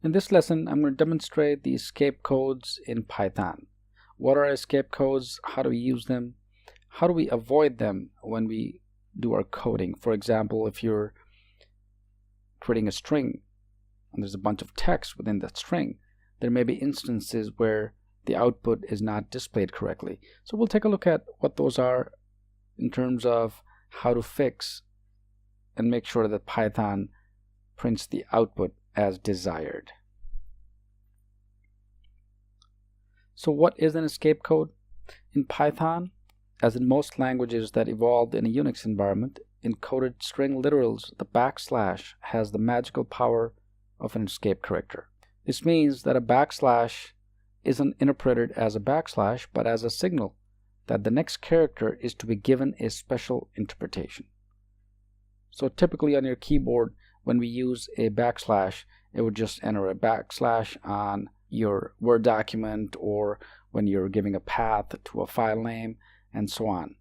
In this lesson, I'm going to demonstrate the escape codes in Python. What are escape codes? How do we use them? How do we avoid them when we do our coding? For example, if you're creating a string and there's a bunch of text within that string, there may be instances where the output is not displayed correctly. So we'll take a look at what those are in terms of how to fix and make sure that Python prints the output as desired. So what is an escape code? In Python, as in most languages that evolved in a Unix environment, encoded string literals, the backslash has the magical power of an escape character. This means that a backslash isn't interpreted as a backslash, but as a signal that the next character is to be given a special interpretation. So typically on your keyboard, when we use a backslash, it would just enter a backslash on your Word document, or when you're giving a path to a file name, and so on.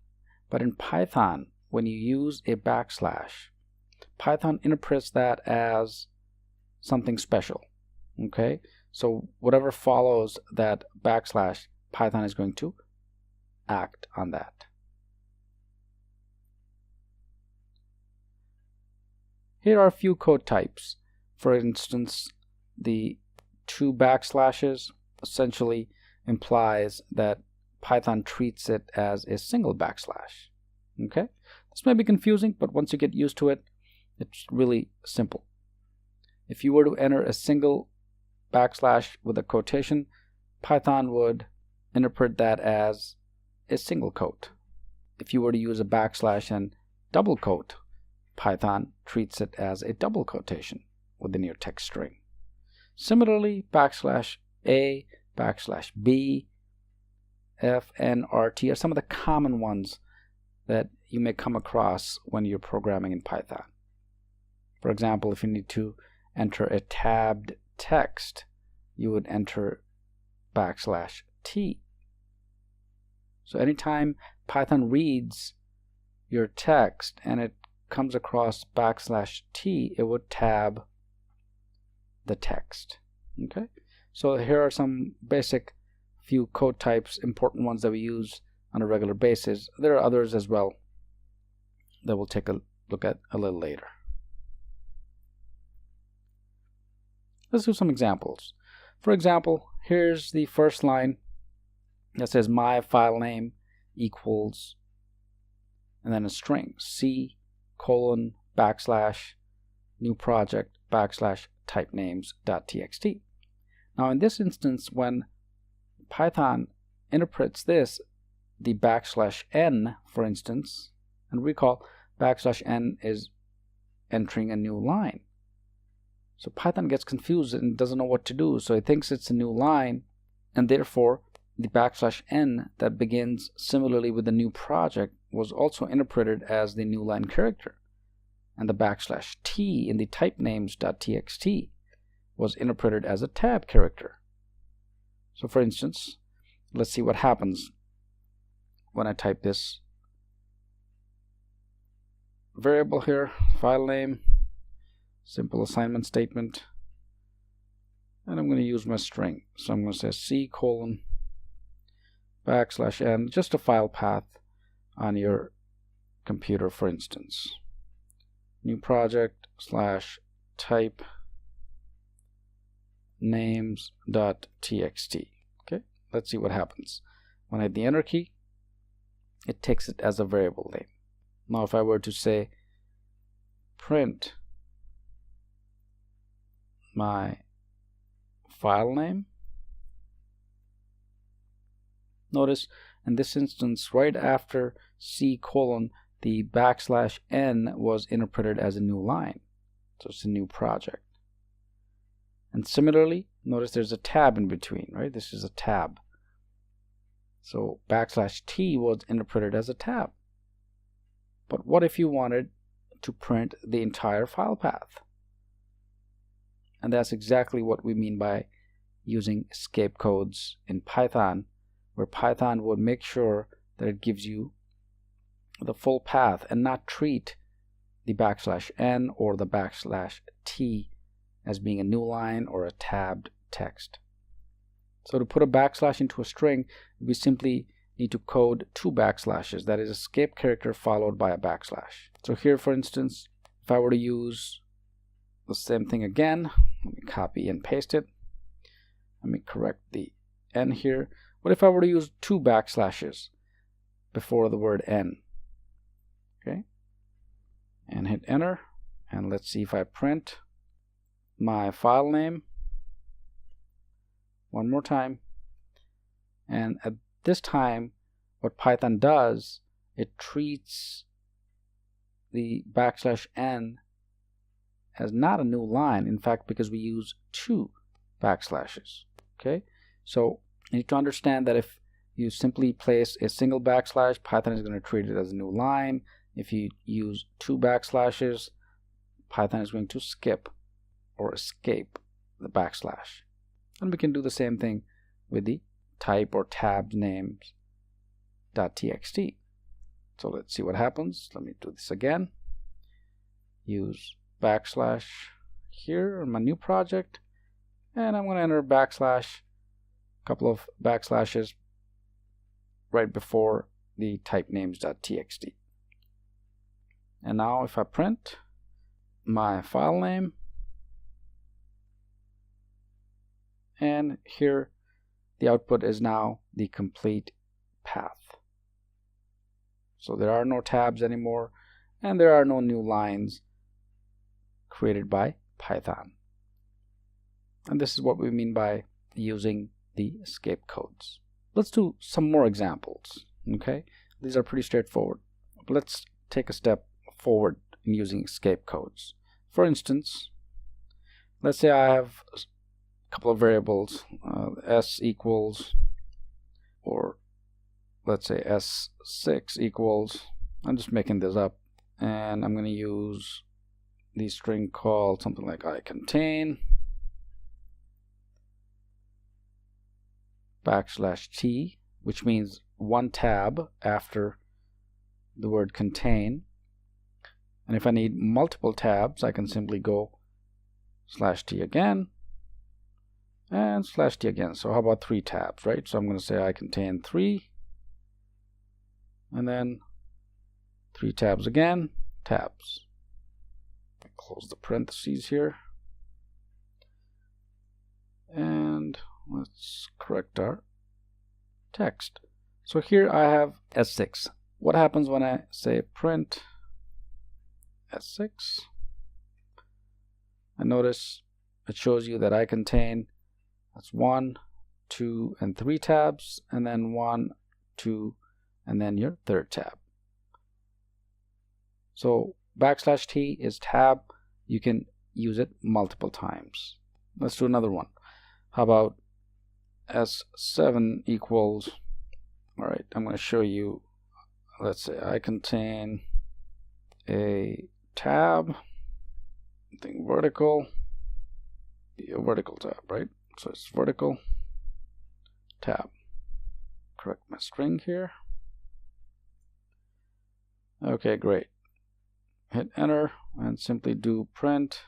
But in Python, when you use a backslash, Python interprets that as something special. Okay, so whatever follows that backslash, Python is going to act on that. Here are a few code types. For instance, the 2 backslashes essentially implies that Python treats it as a single backslash. Okay, this may be confusing, but once you get used to it, it's really simple. If you were to enter a single backslash with a quotation, Python would interpret that as a single quote. If you were to use a backslash and double quote, Python treats it as a double quotation within your text string. Similarly, backslash A, backslash B, F, N, R, T are some of the common ones that you may come across when you're programming in Python. For example, if you need to enter a tabbed text, you would enter backslash T. So anytime Python reads your text and it comes across backslash T, it would tab the text. Okay, so here are some basic few code types, important ones that we use on a regular basis. There are others as well that we'll take a look at a little later. Let's do some examples. For example, here's the first line that says my file name equals, and then a string, C:\, new project, type names.txt. Now in this instance, when Python interprets this, the \n, for instance, and recall \n is entering a new line. So Python gets confused and doesn't know what to do, so it thinks it's a new line, and therefore the \n that begins similarly with the new project was also interpreted as the new line character, and the \t in the type names.txt was interpreted as a tab character. So for instance, let's see what happens when I type this variable here, file name, simple assignment statement, and I'm going to use my string. So I'm going to say C:\, \n, just a file path on your computer, for instance. New project / type names.txt. Okay, let's see what happens. When I hit the enter key, it takes it as a variable name. Now if I were to say print my file name, notice in this instance, right after C:, the \n was interpreted as a new line. So it's a new project. And similarly, notice there's a tab in between, right? This is a tab. So \t was interpreted as a tab. But what if you wanted to print the entire file path? And that's exactly what we mean by using escape codes in Python, where Python would make sure that it gives you the full path and not treat the \n or the \t as being a new line or a tabbed text. So to put a backslash into a string, we simply need to code 2 backslashes, that is escape character followed by a backslash. So here, for instance, if I were to use the same thing again, let me copy and paste it. Let me correct the N here. What if I were to use 2 backslashes before the word N? Okay, and hit enter, and let's see if I print my file name one more time. And at this time, what Python does, it treats the \n as not a new line, in fact, because we use 2 backslashes. Okay, so you need to understand that if you simply place a single backslash, Python is going to treat it as a new line. If you use 2 backslashes, Python is going to skip or escape the backslash. And we can do the same thing with the type or tab names .txt. So let's see what happens. Let me do this again. Use backslash here in my new project, and I'm going to enter backslash, a couple of backslashes right before the type names.txt. And now if I print my file name, and here the output is now the complete path. So there are no tabs anymore, and there are no new lines created by Python. And this is what we mean by using the escape codes. Let's do some more examples. Okay, these are pretty straightforward. But let's take a step forward in using escape codes. For instance, let's say I have a couple of variables, s equals, or let's say s6 equals, I'm just making this up, and I'm going to use the string called something like I contain \t, which means 1 tab after the word contain. And if I need multiple tabs, I can simply go /t again and /t again. So how about 3 tabs, right? So I'm going to say I contain 3, and then 3 tabs again, tabs. Close the parentheses here, and let's correct our text. So here I have S6. What happens when I say print S6? And notice it shows you that I contain, that's 1, 2, and 3 tabs, and then 1, 2, and then your 3rd tab. So \t is tab. You can use it multiple times. Let's do another one. How about s7 equals, all right, I'm going to show you, let's say I contain a tab, something vertical, a vertical tab, right? So it's vertical tab. Correct my string here. Okay, great. Hit enter and simply do print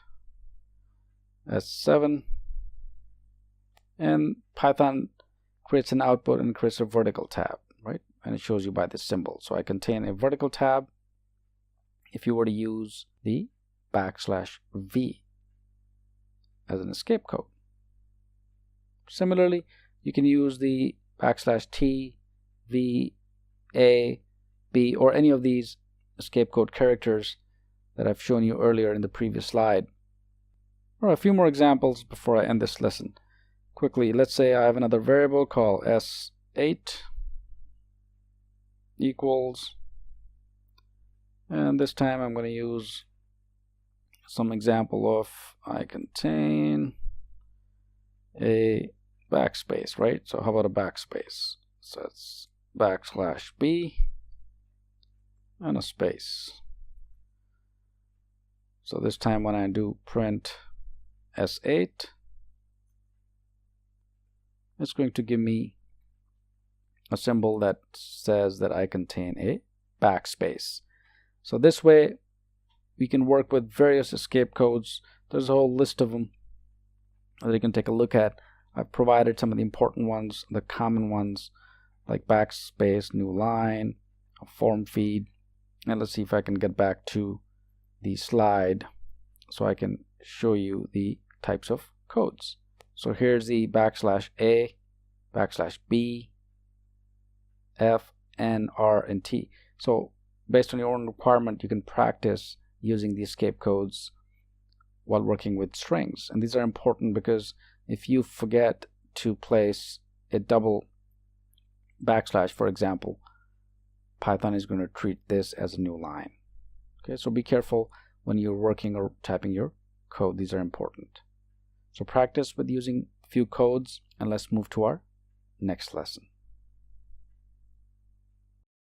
s7, and Python creates an output and creates a vertical tab, right? And it shows you by this symbol. So I contain a vertical tab if you were to use the \v as an escape code. Similarly, you can use the \t, v, a, b, or any of these escape code characters that I've shown you earlier in the previous slide. Or a few more examples before I end this lesson. Quickly, let's say I have another variable called s8 equals, and this time I'm going to use some example of I contain a backspace, right? So how about a backspace? So it's \b and a space. So this time when I do print s8, it's going to give me a symbol that says that I contain a backspace. So this way we can work with various escape codes. There's a whole list of them that you can take a look at. I've provided some of the important ones, the common ones, like backspace, new line, a form feed. And let's see if I can get back to the slide so I can show you the types of codes. So here's the \A, \B, F, N, R, and T. So based on your own requirement, you can practice using the escape codes while working with strings. And these are important because if you forget to place a double backslash, for example, Python is going to treat this as a new line. Okay, so be careful when you're working or typing your code. These are important. So practice with using few codes, and let's move to our next lesson.